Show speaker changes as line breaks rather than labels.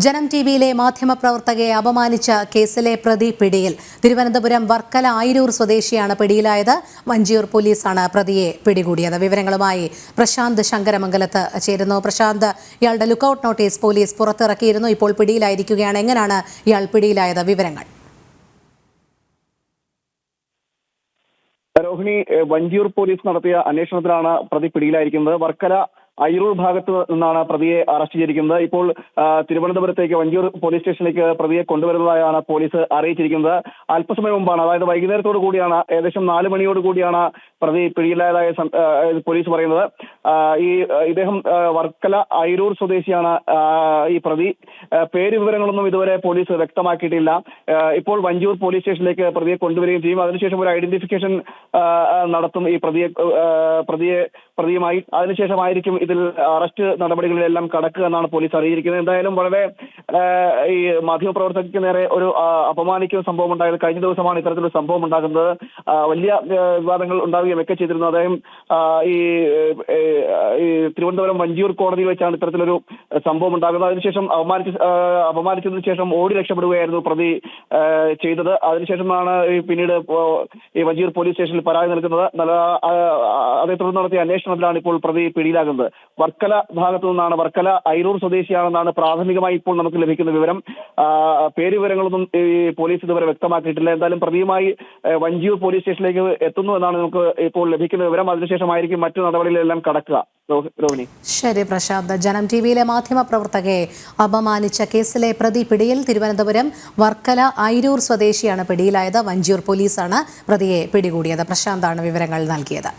ജനം ടിവിയിലെ മാധ്യമപ്രവർത്തകയെ അപമാനിച്ച കേസിലെ പ്രതി പിടിയിൽ. തിരുവനന്തപുരം വർക്കല ആയിരൂർ സ്വദേശിയാണ് പിടിയിലായത്. വഞ്ചിയൂർ പോലീസാണ് പ്രതിയെ പിടികൂടിയത്. വിവരങ്ങളുമായി പ്രശാന്ത് ശങ്കരമംഗലത്ത് ചേരുന്നു. പ്രശാന്ത്, ഇയാളുടെ ലുക്കൌട്ട് നോട്ടീസ് പോലീസ് പുറത്തിറക്കിയിരുന്നു. ഇപ്പോൾ പിടിയിലായിരിക്കുകയാണ്. എങ്ങനെയാണ് ഇയാൾ പിടിയിലായത്? വിവരങ്ങൾ.
രോഹിണി, വഞ്ചിയൂർ പോലീസ് നടത്തിയ അന്വേഷണത്തിലാണ് പ്രതി പിടിയിലായിരിക്കുന്നത്. വർക്കല അയിരൂർ ഭാഗത്ത് നിന്നാണ് പ്രതിയെ അറസ്റ്റ് ചെയ്തിരിക്കുന്നത്. ഇപ്പോൾ തിരുവനന്തപുരത്തേക്ക് വഞ്ചിയൂർ പോലീസ് സ്റ്റേഷനിലേക്ക് പ്രതിയെ കൊണ്ടുവരുന്നതായാണ് പോലീസ് അറിയിച്ചിരിക്കുന്നത്. അല്പസമയം മുമ്പാണ്, അതായത് വൈകുന്നേരത്തോടു കൂടിയാണ്, ഏകദേശം 4 മണിയോട് കൂടിയാണ് പ്രതി പിടിയിലായതായ പോലീസ് പറയുന്നത്. ഇദ്ദേഹം വർക്കല അയിരൂർ സ്വദേശിയാണ്. ഈ പ്രതി പേര് വിവരങ്ങളൊന്നും ഇതുവരെ പോലീസ് വ്യക്തമാക്കിയിട്ടില്ല. ഇപ്പോൾ വഞ്ചിയൂർ പോലീസ് സ്റ്റേഷനിലേക്ക് പ്രതിയെ കൊണ്ടുവരികയും ചെയ്യും. അതിനുശേഷം ഒരു ഐഡന്റിഫിക്കേഷൻ നടത്തും ഈ പ്രതിയുമായി. അതിനുശേഷമായിരിക്കും ഇതിൽ അറസ്റ്റ് നടപടികളിലെല്ലാം കടക്കുക എന്നാണ് പോലീസ് അറിയിച്ചിരിക്കുന്നത്. എന്തായാലും വളരെ ഈ മാധ്യമപ്രവർത്തകർക്ക് നേരെ ഒരു അപമാനിക്കുന്ന സംഭവം ഉണ്ടായത്. കഴിഞ്ഞ ദിവസമാണ് ഇത്തരത്തിലൊരു സംഭവം ഉണ്ടാകുന്നത്. വലിയ വിവാദങ്ങൾ ഉണ്ടാവുകയും ഒക്കെ ചെയ്തിരുന്നു. അദ്ദേഹം ഈ തിരുവനന്തപുരം വഞ്ചിയൂർ കോടതിയിൽ വെച്ചാണ് ഇത്തരത്തിലൊരു സംഭവം ഉണ്ടാകുന്നത്. അതിനുശേഷം അപമാനിച്ചതിനു ശേഷം ഓടി രക്ഷപ്പെടുകയായിരുന്നു പ്രതി ചെയ്തത്. അതിനുശേഷമാണ് പിന്നീട് ഈ വഞ്ചിയൂർ പോലീസ് സ്റ്റേഷനിൽ പരാതി നൽകുന്നത്. അതേ തുടർന്ന് നടത്തിയ അന്വേഷണത്തിലാണ് ഇപ്പോൾ പ്രതി പിടിയിലാകുന്നത്. വർക്കല ഭാഗത്തു നിന്നാണ്. വർക്കല അയിരൂർ സ്വദേശിയാണെന്നാണ് പ്രാഥമികമായി ഇപ്പോൾ നമുക്ക് ലഭിക്കുന്ന വിവരം. പേര് വിവരങ്ങളൊന്നും ഈ പോലീസ് ഇതുവരെ വ്യക്തമാക്കിയിട്ടില്ല. എന്തായാലും പ്രതിയുമായി വഞ്ചിയൂർ പോലീസ് സ്റ്റേഷനിലേക്ക് എത്തുന്നു എന്നാണ് നമുക്ക് ഇപ്പോൾ ലഭിക്കുന്ന വിവരം. അതിനുശേഷമായിരിക്കും മറ്റു നടപടികളെല്ലാം കടക്കുക. രോഹിണി.
ശരി പ്രശാന്ത്. ജനം ടിവിയിലെ മാധ്യമപ്രവർത്തകയെ അപമാനിച്ച കേസിലെ പ്രതി പിടിയിൽ. തിരുവനന്തപുരം വർക്കല അയിരൂർ സ്വദേശിയാണ് പിടിയിലായത്. വഞ്ചിയൂർ പോലീസാണ് പ്രതിയെ പിടികൂടിയത്. പ്രശാന്താണ് വിവരങ്ങൾ നൽകിയത്.